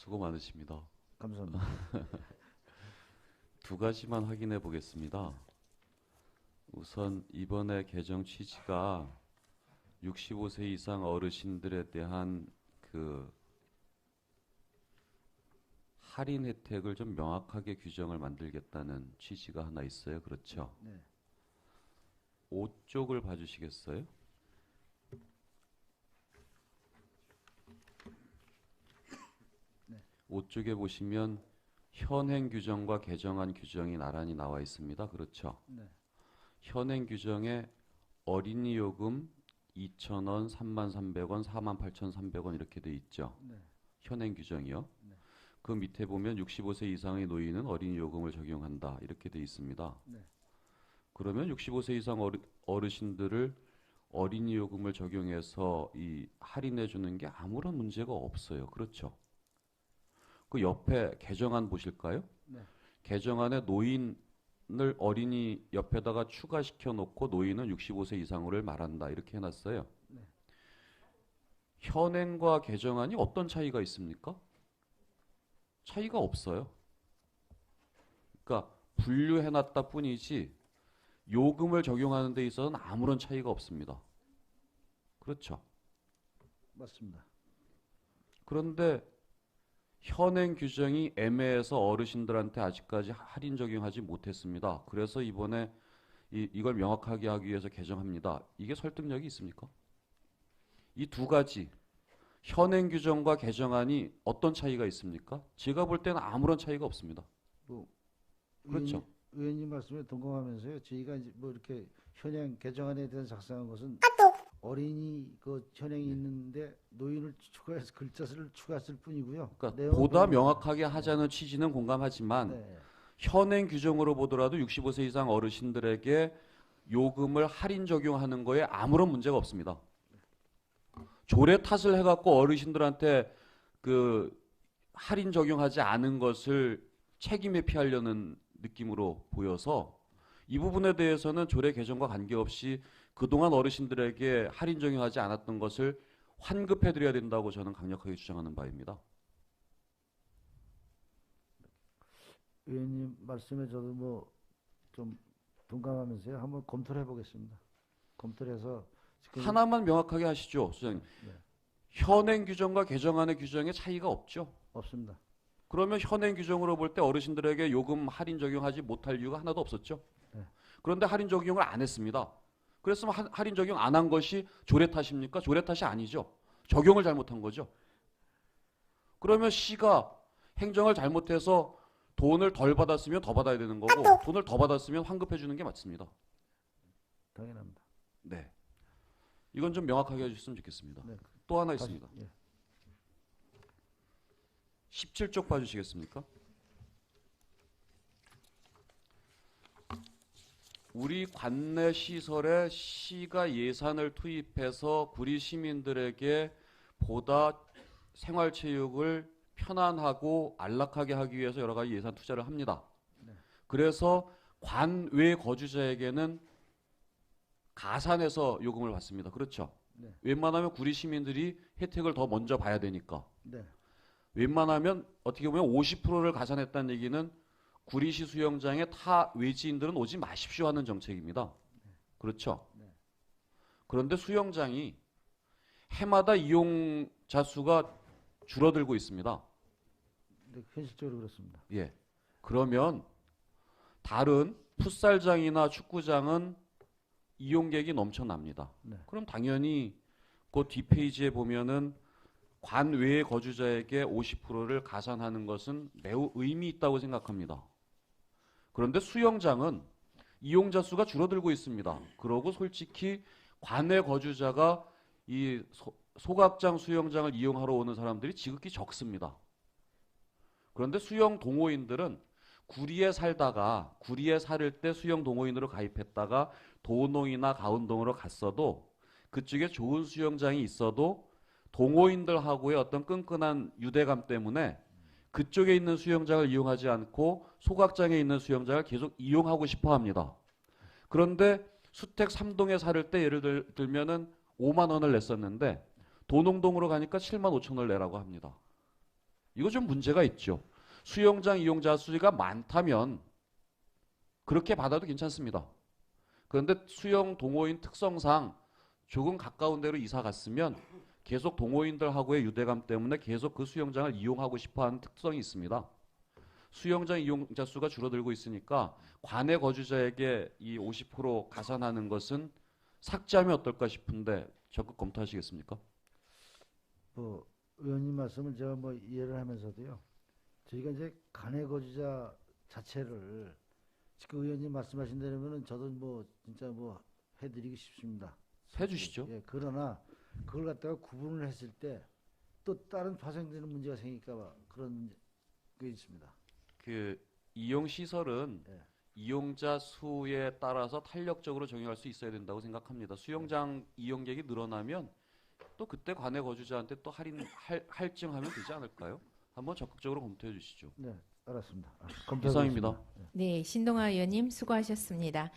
수고 많으십니다. 감사합니다. 두 가지만 확인해 보겠습니다. 우선 이번에 개정 취지가 65세 이상 어르신들에 대한 그 할인 혜택을 좀 명확하게 규정을 만들겠다는 취지가 하나 있어요. 그렇죠? 네. 5쪽을 봐주시겠어요? 네. 5쪽에 보시면 현행 규정과 개정안 규정이 나란히 나와 있습니다. 그렇죠? 네. 현행 규정에 어린이 요금 2,000원, 33,300원, 48,300원 이렇게 돼 있죠. 네. 현행 규정이요. 네. 그 밑에 보면 65세 이상의 노인은 어린이 요금을 적용한다. 이렇게 돼 있습니다. 네. 그러면 65세 이상 어르신들을 어린이 요금을 적용해서 이 할인해 주는 게 아무런 문제가 없어요. 그렇죠? 그 옆에 개정안 보실까요? 네. 개정안에 노인을 어린이 옆에다가 추가시켜 놓고 노인은 65세 이상으로를 말한다. 이렇게 해놨어요. 네. 현행과 개정안이 어떤 차이가 있습니까? 차이가 없어요. 그러니까 분류해놨다 뿐이지 요금을 적용하는 데 있어서는 아무런 차이가 없습니다. 그렇죠? 맞습니다. 그런데 현행 규정이 애매해서 어르신들한테 아직까지 할인 적용하지 못했습니다. 그래서 이번에 이걸 명확하게 하기 위해서 개정합니다. 이게 설득력이 있습니까? 이 두 가지 현행 규정과 개정안이 어떤 차이가 있습니까? 제가 볼 때는 아무런 차이가 없습니다. 뭐 그렇죠? 의원님 말씀에 동감하면서요. 저희가 이제 뭐 이렇게 현행 개정안에 대해서 작성한 것은 어린이 그 현행이 있는데 노인을 추가해서 글자를 추가했을 뿐이고요. 그러니까 내용은 보다 동일합니다. 명확하게 하자는 취지는 공감하지만 네. 현행 규정으로 보더라도 65세 이상 어르신들에게 요금을 할인 적용하는 거에 아무런 문제가 없습니다. 조례 탓을 해갖고 어르신들한테 그 할인 적용하지 않은 것을 책임 회피하려는 느낌으로 보여서 이 부분에 대해서는 조례 개정과 관계없이 그동안 어르신들에게 할인 적용하지 않았던 것을 환급해드려야 된다고 저는 강력하게 주장하는 바입니다. 의원님 말씀에 저도 뭐 좀 동감하면서요. 한번 검토를 해보겠습니다. 검토를 해서 지금 하나만 명확하게 하시죠, 수장님. 네. 현행 규정과 개정안의 규정에 차이가 없죠. 없습니다. 그러면 현행 규정으로 볼 때 어르신들에게 요금 할인 적용하지 못할 이유가 하나도 없었죠. 네. 그런데 할인 적용을 안 했습니다. 그랬으면 할인 적용 안 한 것이 조례 탓입니까? 조례 탓이 아니죠. 적용을 잘못한 거죠. 그러면 시가 행정을 잘못해서 돈을 덜 받았으면 더 받아야 되는 거고 돈을 더 받았으면 환급해 주는 게 맞습니다. 당연합니다. 네. 이건 좀 명확하게 해주셨으면 좋겠습니다. 네. 또 하나 다시, 있습니다. 예. 17쪽 봐주시겠습니까? 우리 관내 시설에 시가 예산을 투입해서 구리 시민들에게 보다 생활체육을 편안하고 안락하게 하기 위해서 여러 가지 예산 투자를 합니다. 네. 그래서 관외 거주자에게는 가산해서 요금을 받습니다. 그렇죠? 네. 웬만하면 구리 시민들이 혜택을 더 먼저 봐야 되니까. 네. 웬만하면 어떻게 보면 50%를 가산했다는 얘기는 구리시 수영장에 타 외지인들은 오지 마십시오 하는 정책입니다. 그렇죠? 네. 그런데 수영장이 해마다 이용자 수가 줄어들고 있습니다. 네, 현실적으로 그렇습니다. 예. 그러면 다른 풋살장이나 축구장은 이용객이 넘쳐납니다. 네. 그럼 당연히 그 뒷페이지에 보면은 관외 거주자에게 50%를 가산하는 것은 매우 의미 있다고 생각합니다. 그런데 수영장은 이용자 수가 줄어들고 있습니다. 그러고 솔직히 관외 거주자가 이 소각장 수영장을 이용하러 오는 사람들이 지극히 적습니다. 그런데 수영 동호인들은 구리에 살다가 구리에 살을 때 수영 동호인으로 가입했다가 도농이나 가운동으로 갔어도 그쪽에 좋은 수영장이 있어도 동호인들하고의 어떤 끈끈한 유대감 때문에 그쪽에 있는 수영장을 이용하지 않고 소각장에 있는 수영장을 계속 이용하고 싶어 합니다. 그런데 수택 3동에 살을 때 예를 들면은 5만 원을 냈었는데 도농동으로 가니까 7만 5천 원을 내라고 합니다. 이거 좀 문제가 있죠. 수영장 이용자 수가 많다면 그렇게 받아도 괜찮습니다. 그런데 수영 동호인 특성상 조금 가까운 데로 이사 갔으면 계속 동호인들하고의 유대감 때문에 계속 그 수영장을 이용하고 싶어하는 특성이 있습니다. 수영장 이용자 수가 줄어들고 있으니까 관내 거주자에게 이 50% 가산하는 것은 삭제하면 어떨까 싶은데 적극 검토하시겠습니까? 뭐 의원님 말씀을 제가 뭐 이해를 하면서도요. 저희가 이제 관내 거주자 자체를 지금 의원님 말씀하신 대로면은 저도 뭐 진짜 뭐 해드리고 싶습니다. 해주시죠. 예, 그러나 그걸 갖다가 구분을 했을 때 또 다른 파생되는 문제가 생길까 봐 그런 게 있습니다. 그 이용 시설은 예. 이용자 수에 따라서 탄력적으로 적용할 수 있어야 된다고 생각합니다. 수영장 이용객이 늘어나면 또 그때 관내 거주자한테 또 할증하면 되지 않을까요? 한번 적극적으로 검토해 주시죠. 네, 알았습니다. 검토하겠습니다. 이상입니다. 네, 신동아 의원님 수고하셨습니다.